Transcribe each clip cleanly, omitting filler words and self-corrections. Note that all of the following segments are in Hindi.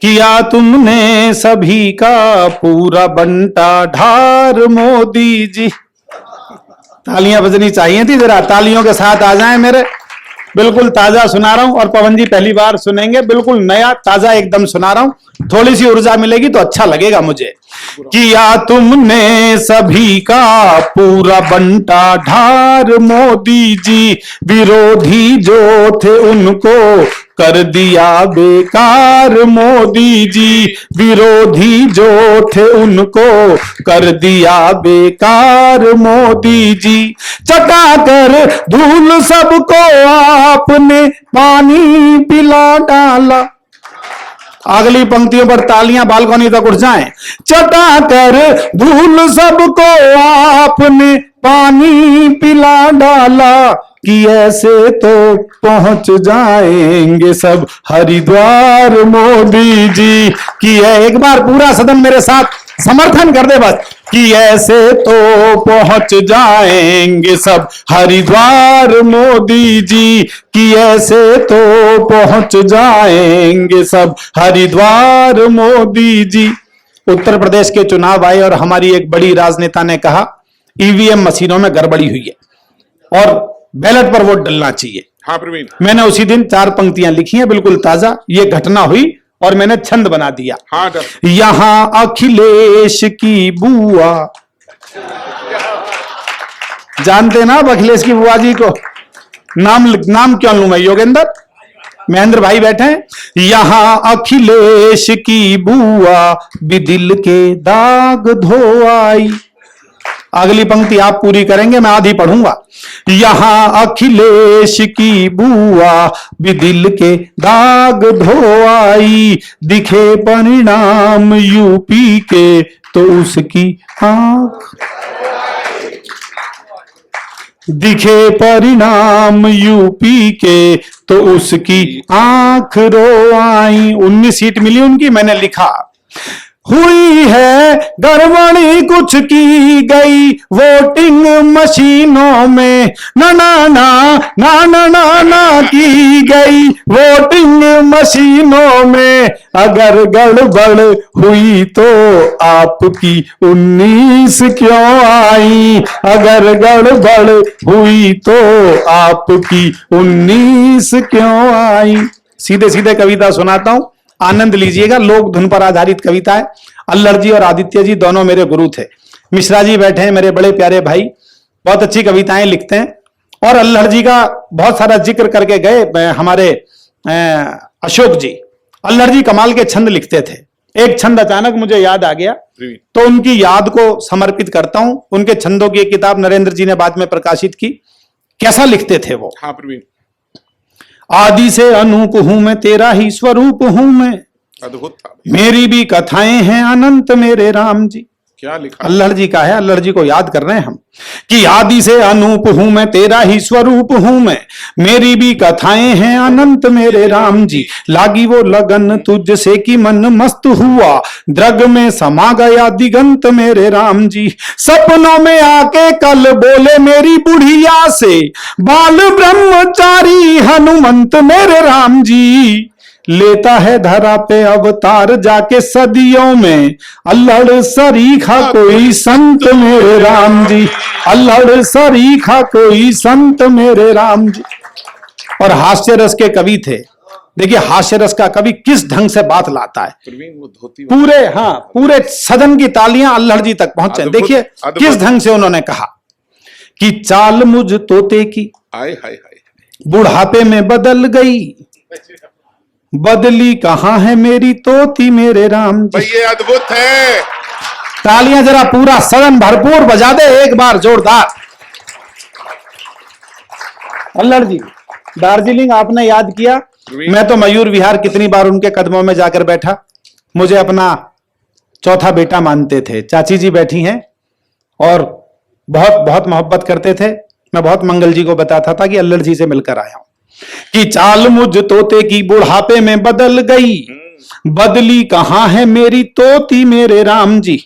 किया तुमने सभी का पूरा बंटा ढार मोदी जी। तालियां बजनी चाहिए थी, जरा तालियों के साथ आ जाएं मेरे। बिल्कुल ताजा सुना रहा हूं, और पवन जी पहली बार सुनेंगे, बिल्कुल नया ताजा एकदम सुना रहा हूं, थोड़ी सी ऊर्जा मिलेगी तो अच्छा लगेगा मुझे। किया तुमने सभी का पूरा बंटा ढार मोदी जी, विरोधी जो थे उनको कर दिया बेकार मोदी जी, विरोधी जो थे उनको कर दिया बेकार मोदी जी। चटाकर धूल सबको आपने पानी पिला डाला। अगली पंक्तियों पर तालियां बालकोनी तक उठ जाएं। चटाकर धूल सबको आपने पानी पिला डाला, कि ऐसे तो पहुंच जाएंगे सब हरिद्वार मोदी जी। कि एक बार पूरा सदन मेरे साथ समर्थन कर दे बस। कि ऐसे तो पहुंच जाएंगे सब हरिद्वार मोदी जी, कि ऐसे तो पहुंच जाएंगे सब हरिद्वार मोदी जी। उत्तर प्रदेश के चुनाव आए और हमारी एक बड़ी राजनेता ने कहा ईवीएम मशीनों में गड़बड़ी हुई है और बैलेट पर वोट डलना चाहिए। हाँ प्रवीण, मैंने उसी दिन 4 पंक्तियां लिखी हैं, बिल्कुल ताजा। ये घटना हुई और मैंने छंद बना दिया। हाँ यहां अखिलेश की बुआ, जानते ना अखिलेश की बुआ जी को? नाम क्यों लूं मैं? योगेंद्र महेंद्र भाई बैठे हैं। यहां अखिलेश की बुआ भी दिल के दाग धो आई। अगली पंक्ति आप पूरी करेंगे, मैं आधी पढ़ूंगा। यहां अखिलेश की बुआ भी दिल के दाग धो आई, दिखे परिणाम यूपी के तो उसकी आंख, दिखे परिणाम यूपी के तो उसकी आंख रो आई। 19 सीट मिली उनकी। मैंने लिखा हुई है गड़बड़ी कुछ की गई वोटिंग मशीनों में, ना ना ना ना ना ना ना की गई वोटिंग मशीनों में, अगर गड़बड़ हुई तो आपकी 19 क्यों आई, अगर गड़बड़ हुई तो आपकी 19 क्यों आई। सीधे सीधे कविता सुनाता हूं, आनंद लीजिएगा। लोक धुन पर आधारित कविता है। अल्लड़ जी और आदित्य जी दोनों मेरे गुरु थे। मिश्रा जी बैठे हैं मेरे बड़े प्यारे भाई, बहुत अच्छी कविताएं लिखते हैं। और अल्लड़ जी का बहुत सारा जिक्र करके गए हमारे अशोक जी। अल्लड़ जी कमाल के छंद लिखते थे। एक छंद अचानक मुझे याद आ गया तो उनकी याद को समर्पित करता हूं। उनके छंदों की एक किताब नरेंद्र जी ने बाद में प्रकाशित की। कैसा लिखते थे वो? हाँ प्रवीण, आदि से अनूप हूं मैं, तेरा ही स्वरूप हूं मैं, अद्भुत था। मेरी भी कथाएं हैं अनंत मेरे राम जी। क्या लिखा? अल्लड़ जी का है, अल्लड़ जी को याद कर रहे हैं हम। कि आदि से अनूप हूं मैं, तेरा ही स्वरूप हूं मैं, मेरी भी कथाएं हैं अनंत मेरे राम जी। लागी वो लगन तुझसे कि मन मस्त हुआ, द्रग में समा गया दिगंत मेरे राम जी। सपनों में आके कल बोले मेरी बुढ़िया से, बाल ब्रह्मचारी हनुमंत मेरे राम जी। लेता है धरा पे अवतार जाके सदियों में, अल्लड़ सरीखा कोई संत मेरे राम जी, अल्लड़ सरीखा कोई संत मेरे राम जी। और हास्य रस के कवि थे। देखिए हास्य रस का कवि किस ढंग से बात लाता है। पूरे सदन की तालियां अल्लड़ जी तक पहुंचे। देखिए किस ढंग से उन्होंने कहा कि चाल मुझ तोते की बुढ़ापे में बदल गई, बदली कहां है मेरी तोती मेरे राम जी। ये अद्भुत है। तालियां जरा पूरा सदन भरपूर बजा दे एक बार जोरदार। अल्लड़ जी, दार्जिलिंग आपने याद किया, मैं तो मयूर विहार कितनी बार उनके कदमों में जाकर बैठा। मुझे अपना चौथा बेटा मानते थे। चाची जी बैठी हैं और बहुत बहुत मोहब्बत करते थे। मैं बहुत मंगल जी को बताता था कि अल्लड़ जी से मिलकर आया हूं। कि चाल मुझ तोते की बुढ़ापे में बदल गई, बदली कहां है मेरी तोती मेरे राम जी।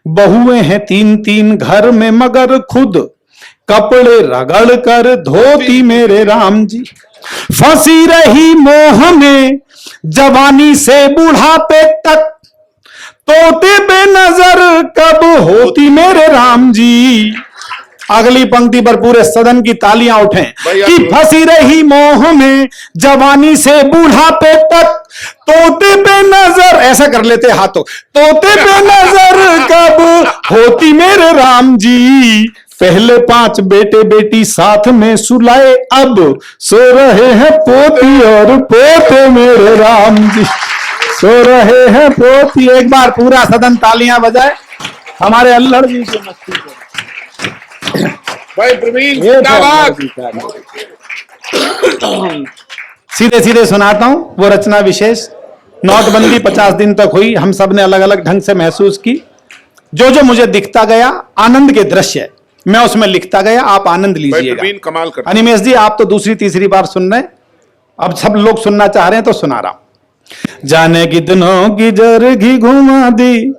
बहुएं हैं 3-3 घर में मगर खुद कपड़े रगड़ कर धोती मेरे राम जी। फंसी रही मोह में जवानी से बुढ़ापे तक तोते बेनजर कब होती मेरे राम जी। अगली पंक्ति पर पूरे सदन की तालियां उठें कि फंसी रही मोह में जवानी से बुढ़ापे तक तोते पे नजर, ऐसा कर लेते हाथों, तोते पे नजर कब होती मेरे राम जी। पहले 5 बेटे बेटी साथ में सुलाए, अब सो रहे हैं पोती और पोते मेरे राम जी, सो रहे हैं पोती। एक बार पूरा सदन तालियां बजाए हमारे अल्हड़ जी की मस्ती को। भाई प्रवीण जिंदाबाद। सीधे सीधे सुनाता हूं वो रचना विशेष। नोटबंदी 50 दिन तक हुई, हम सब ने अलग अलग ढंग से महसूस की। जो जो मुझे दिखता गया आनंद के दृश्य मैं उसमें लिखता गया, आप आनंद लीजिएगा। कमाल कर अनिमेश जी आप तो दूसरी तीसरी बार सुन रहे हैं, अब सब लोग सुनना चाह रहे हैं तो सुना रहा हूं। जाने कितनों की जरगी घुमा दी,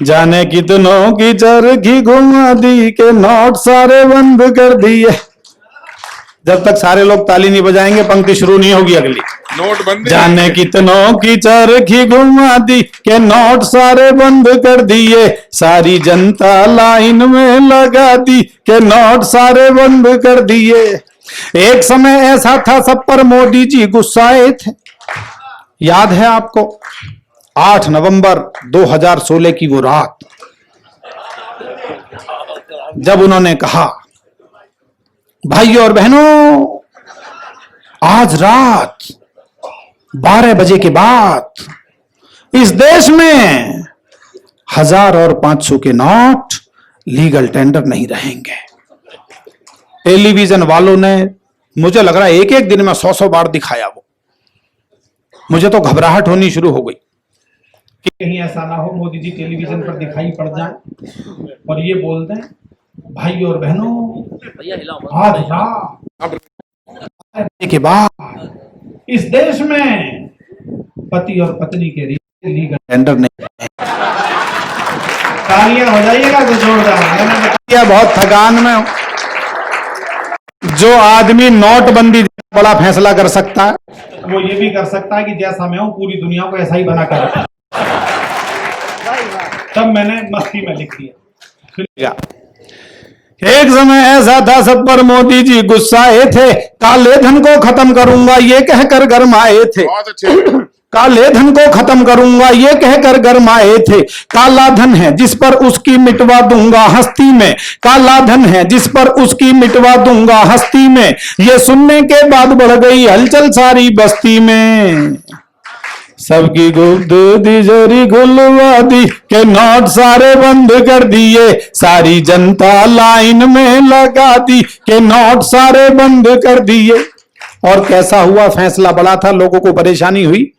जाने कितनों की चरखी घुमा दी के नोट सारे बंद कर दिए। जब तक सारे लोग ताली नहीं बजाएंगे पंक्ति शुरू नहीं होगी अगली। नोटबंदी। जाने कितनों की चरखी घुमा दी के नोट सारे बंद कर दिए, सारी जनता लाइन में लगा दी के नोट सारे बंद कर दिए। एक समय ऐसा था सब पर मोदी जी गुस्साए थे, याद है आपको 8 नवंबर 2016 की वो रात जब उन्होंने कहा भाइयों और बहनों आज रात 12 बजे के बाद इस देश में 1000 और 500 के नोट लीगल टेंडर नहीं रहेंगे। टेलीविजन वालों ने मुझे लग रहा है एक एक दिन में 100 बार दिखाया वो। मुझे तो घबराहट होनी शुरू हो गई कि कहीं ऐसा ना हो मोदी जी टेलीविजन पर दिखाई पड़ जाए और ये बोल दें भाई और बहनों आज रात के बाद इस देश में पति और पत्नी के लीगल टेंडर नहीं। तालियां हो जाइएगा तो जोरदार। मैंने बताया बहुत थकान में। जो आदमी नोटबंदी बड़ा फैसला कर सकता है वो ये भी कर सकता है कि जैसा मैं हूं पूरी दुनिया को ऐसा ही बना कर रखा। तब मैंने मस्ती में लिख दिया। एक समय ऐसा था सब पर मोदी जी गुस्साए थे, काले धन को खत्म करूंगा ये कहकर गरमाए थे। बहुत अच्छे। काले धन को खत्म करूंगा ये कहकर गरमाए थे। काला धन है जिस पर उसकी मिटवा दूंगा हस्ती में, काला धन है जिस पर उसकी मिटवा दूंगा हस्ती में। ये सुनने के बाद बढ़ गई हलचल सारी बस्ती में। सबकी गुप्त तिजोरी खुलवा दी के नोट सारे बंद कर दिए, सारी जनता लाइन में लगा दी के नोट सारे बंद कर दिए। और कैसा हुआ फैसला बड़ा था, लोगों को परेशानी हुई,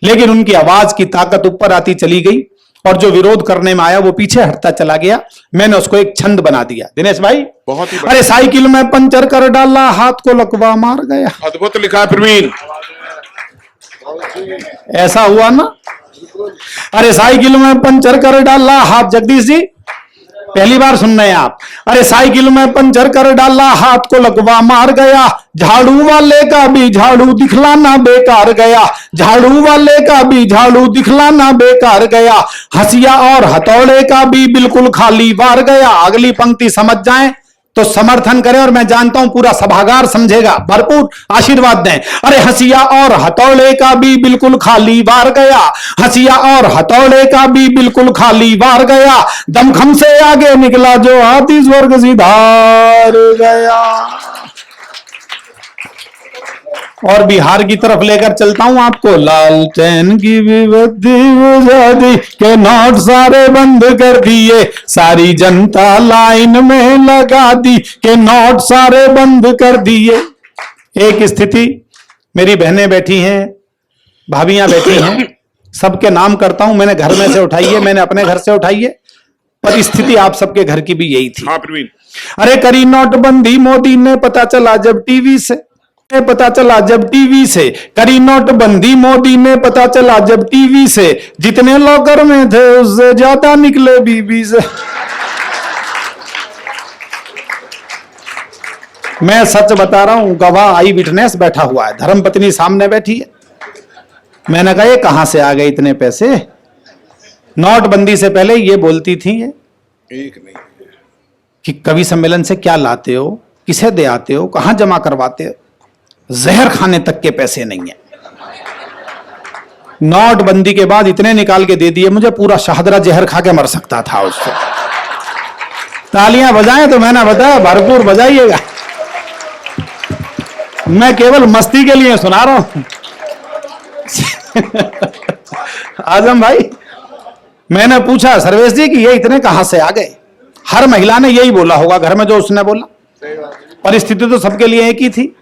लेकिन उनकी आवाज की ताकत ऊपर आती चली गई और जो विरोध करने में आया वो पीछे हटता चला गया। मैंने उसको एक छंद बना दिया। दिनेश भाई बहुत ही अरे साइकिल में पंचर कर डाला हाथ को लकवा मार गया। अद्भुत लिखा है प्रवीण। ऐसा हुआ ना। अरे साइकिल में पंचर कर डाला हाथ, जगदीश जी पहली बार सुन रहे हैं आप। अरे साइकिल में पंचर कर डाला हाथ को लकवा मार गया, झाड़ू वाले का भी झाड़ू दिखलाना बेकार गया, झाड़ू वाले का भी झाड़ू दिखलाना बेकार गया, हंसिया और हथौड़े का भी बिल्कुल खाली बार गया। अगली पंक्ति समझ जाएं तो समर्थन करें और मैं जानता हूं पूरा सभागार समझेगा, भरपूर आशीर्वाद दें। अरे हंसिया और हथौड़े का भी बिल्कुल खाली बार गया, हंसिया और हथौड़े का भी बिल्कुल खाली बार गया, दमखम से आगे निकला जो हाथी स्वर्ग सिधार गया। और बिहार की तरफ लेकर चलता हूं आपको। लालटेन की विभूति बुझा दी के नोट सारे बंद कर दिए, सारी जनता लाइन में लगा दी के नोट सारे बंद कर दिए। एक स्थिति, मेरी बहनें बैठी हैं, भाभियां बैठी हैं, सबके नाम करता हूं। मैंने घर में से उठाई है, मैंने अपने घर से उठाई है, पर स्थिति आप सबके घर की भी यही थी। हाँ प्रवीण। अरे करी नोटबंदी मोदी ने पता चला जब टीवी से, पता चला जब टीवी से, करी नोटबंदी मोदी ने पता चला जब टीवी से, जितने लॉकर में थे उससे ज्यादा निकले बीबी से। मैं सच बता रहा हूं, गवाह आई विटनेस बैठा हुआ है, धर्मपत्नी सामने बैठी है। मैंने कहा ये कहां से आ गए इतने पैसे? नोटबंदी से पहले ये बोलती थी एक नहीं कि कवि सम्मेलन से क्या लाते हो, किसे दे आते हो, कहां जमा करवाते हो, जहर खाने तक के पैसे नहीं है। नोटबंदी के बाद इतने निकाल के दे दिए मुझे, पूरा शाहदरा जहर खा के मर सकता था उससे। तालियां बजाएं तो मैंने बताया भरपूर बजाइएगा, मैं केवल मस्ती के लिए सुना रहा हूं। आजम भाई, मैंने पूछा सर्वेश जी कि ये इतने कहां से आ गए? हर महिला ने यही बोला होगा घर में जो उसने बोला। परिस्थिति तो सबके लिए एक ही थी।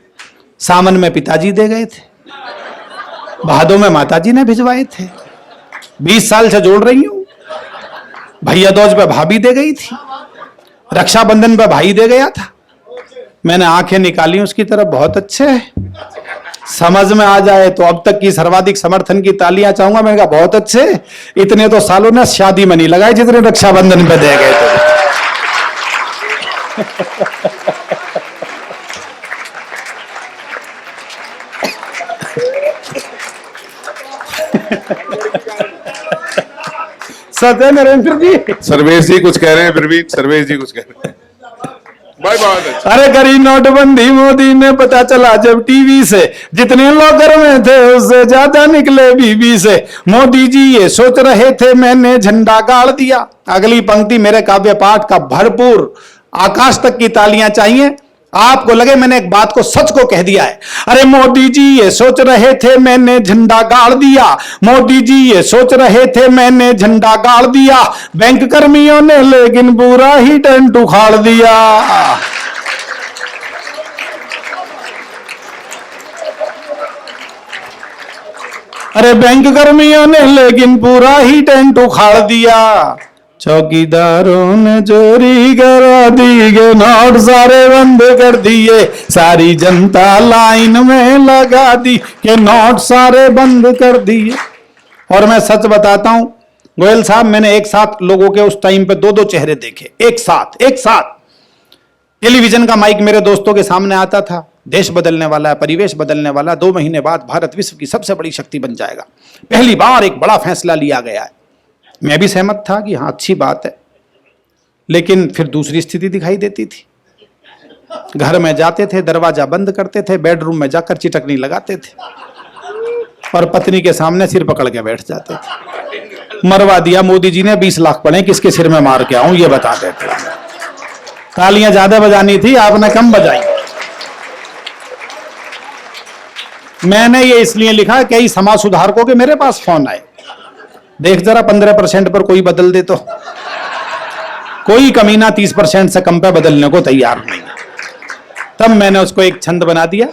सावन में पिताजी दे गए थे, भादों में माताजी ने भिजवाए थे, 20 साल से जोड़ रही हूं। भैया दूज पे भाभी दे गई थी, रक्षाबंधन पे भाई दे गया था। मैंने आंखें निकाली उसकी तरफ, बहुत अच्छे है, समझ में आ जाए तो अब तक की सर्वाधिक समर्थन की तालियां चाहूंगा। मैंने कहा बहुत अच्छे, इतने तो सालों ने शादी में नहीं लगाए जितने रक्षाबंधन पे दे गए थे। सत्य नरेंद्र जी, सर्वेश जी कुछ कह रहे हैं प्रवीण, सर्वेश जी कुछ कह रहे हैं भाई, बहुत अच्छा। अरे करी नोटबंदी मोदी ने पता चला जब टीवी से, जितने लोग घर में थे उससे ज्यादा निकले बीबी से। मोदी जी ये सोच रहे थे मैंने झंडा गाड़ दिया। अगली पंक्ति मेरे काव्य पाठ का भरपूर, आकाश तक की तालियां चाहिए। आपको लगे मैंने एक बात को सच को कह दिया है। अरे मोदी जी ये सोच रहे थे मैंने झंडा गाड़ दिया, मोदी जी ये सोच रहे थे मैंने झंडा गाड़ दिया, बैंक कर्मियों ने लेकिन पूरा ही टेंट उखाड़ दिया। अरे बैंक कर्मियों ने लेकिन पूरा ही टेंट उखाड़ दिया। चौकीदारों ने चोरी करा दी, के नोट सारे बंद कर दिए, सारी जनता लाइन में लगा दी, के नोट सारे बंद कर दिए। और मैं सच बताता हूं गोयल साहब, मैंने एक साथ लोगों के उस टाइम पे दो दो चेहरे देखे, एक साथ। टेलीविजन का माइक मेरे दोस्तों के सामने आता था, देश बदलने वाला है, परिवेश बदलने वाला, 2 महीने बाद भारत विश्व की सबसे बड़ी शक्ति बन जाएगा, पहली बार एक बड़ा फैसला लिया गया है। मैं भी सहमत था कि हाँ अच्छी बात है, लेकिन फिर दूसरी स्थिति दिखाई देती थी। घर में जाते थे, दरवाजा बंद करते थे, बेडरूम में जाकर चिटकनी लगाते थे और पत्नी के सामने सिर पकड़ के बैठ जाते थे। मरवा दिया मोदी जी ने, 20 लाख पड़े, किसके सिर में मार के आऊं ये बता देते। तालियां ज्यादा बजानी थी, आपने कम बजाई। मैंने ये इसलिए लिखा कई समाज सुधारकों के मेरे पास फोन आए, देख जरा 15% पर कोई बदल दे तो। कोई कमीना 30% से कम पे बदलने को तैयार नहीं। तब मैंने उसको एक छंद बना दिया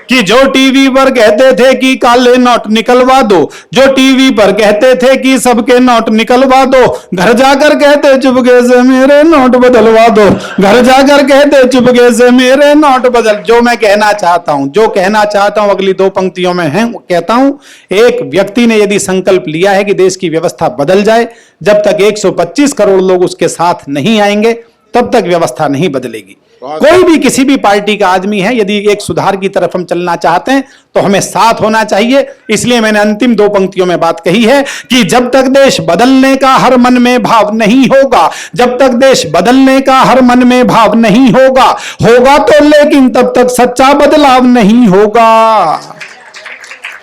कि जो टीवी पर कहते थे कि काले नोट निकलवा दो, जो टीवी पर कहते थे कि सबके नोट निकलवा दो, घर जाकर कहते चुपके से मेरे नोट बदलवा दो, घर जाकर कहते चुपके से मेरे नोट बदल। जो मैं कहना चाहता हूं अगली 2 पंक्तियों में है, कहता हूं एक व्यक्ति ने यदि संकल्प लिया है कि देश की व्यवस्था बदल जाए, जब तक 125 करोड़ लोग उसके साथ नहीं आएंगे तब तक व्यवस्था नहीं बदलेगी। कोई भी किसी भी पार्टी का आदमी है, यदि एक सुधार की तरफ हम चलना चाहते हैं तो हमें साथ होना चाहिए। इसलिए मैंने अंतिम 2 पंक्तियों में बात कही है कि जब तक देश बदलने का हर मन में भाव नहीं होगा, जब तक देश बदलने का हर मन में भाव नहीं होगा तो लेकिन तब तक सच्चा बदलाव नहीं होगा।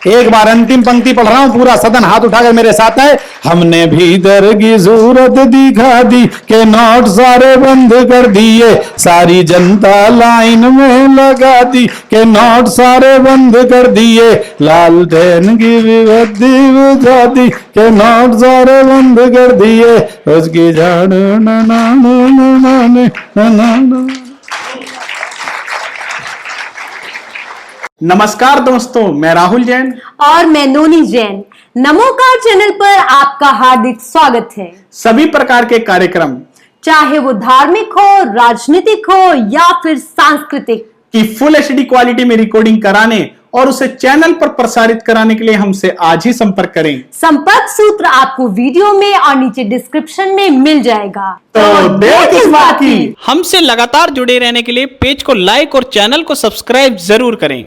एक बार अंतिम पंक्ति पढ़ रहा हूं, पूरा सदन हाथ उठाकर मेरे साथ है। हमने भीतर की सूरत दिखा दी, के नोट सारे बंद कर दिए, सारी जनता लाइन में लगा दी, के नोट सारे बंद कर दिए, लालटेन की विभूति बुझा दी, के नोट सारे बंद कर दिए, उसकी झाड़ू ना ना ना ना ना। नमस्कार दोस्तों, मैं राहुल जैन और मैं नोनी जैन। नमोकार चैनल पर आपका हार्दिक स्वागत है। सभी प्रकार के कार्यक्रम, चाहे वो धार्मिक हो, राजनीतिक हो या फिर सांस्कृतिक, की फुल HD क्वालिटी में रिकॉर्डिंग कराने और उसे चैनल पर प्रसारित कराने के लिए हमसे आज ही संपर्क करें। संपर्क सूत्र आपको वीडियो में और नीचे डिस्क्रिप्शन में मिल जाएगा। तो देर किस बात की? हमसे लगातार जुड़े रहने के लिए पेज को लाइक और चैनल को सब्सक्राइब जरूर करें।